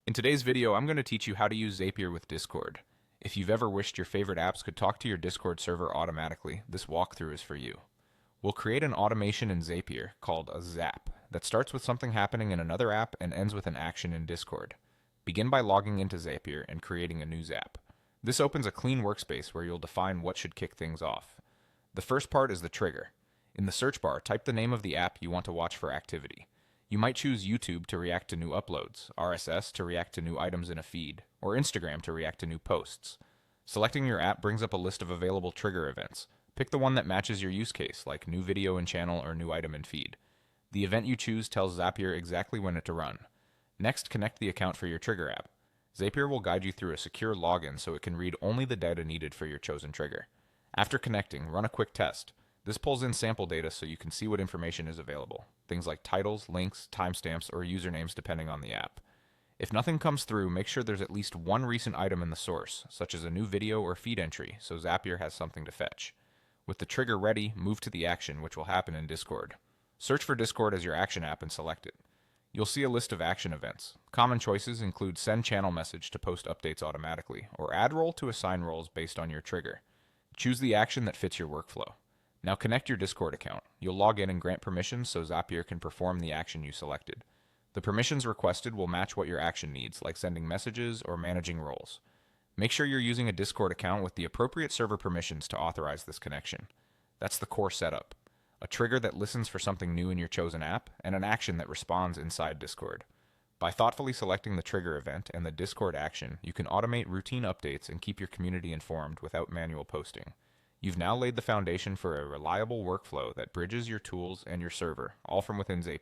In today's video, I'm going to teach you how to use Zapier with Discord. If you've ever wished your favorite apps could talk to your Discord server automatically, this walkthrough is for you. We'll create an automation in Zapier called a Zap that starts with something happening in another app and ends with an action in Discord. Begin by logging into Zapier and creating a new Zap. This opens a clean workspace where you'll define what should kick things off. The first part is the trigger. In the search bar, type the name of the app you want to watch for activity. You might choose YouTube to react to new uploads, RSS to react to new items in a feed, or Instagram to react to new posts. Selecting your app brings up a list of available trigger events. Pick the one that matches your use case, like new video in channel or new item in feed. The event you choose tells Zapier exactly when it to run. Next, connect the account for your trigger app. Zapier will guide you through a secure login so it can read only the data needed for your chosen trigger. After connecting, run a quick test. This pulls in sample data so you can see what information is available, things like titles, links, timestamps, or usernames depending on the app. If nothing comes through, make sure there's at least one recent item in the source, such as a new video or feed entry, so Zapier has something to fetch. With the trigger ready, move to the action, which will happen in Discord. Search for Discord as your action app and select it. You'll see a list of action events. Common choices include send channel message to post updates automatically, or add role to assign roles based on your trigger. Choose the action that fits your workflow. Now connect your Discord account. You'll log in and grant permissions so Zapier can perform the action you selected. The permissions requested will match what your action needs, like sending messages or managing roles. Make sure you're using a Discord account with the appropriate server permissions to authorize this connection. That's the core setup. A trigger that listens for something new in your chosen app, and an action that responds inside Discord. By thoughtfully selecting the trigger event and the Discord action, you can automate routine updates and keep your community informed without manual posting. You've now laid the foundation for a reliable workflow that bridges your tools and your server, all from within Zapier.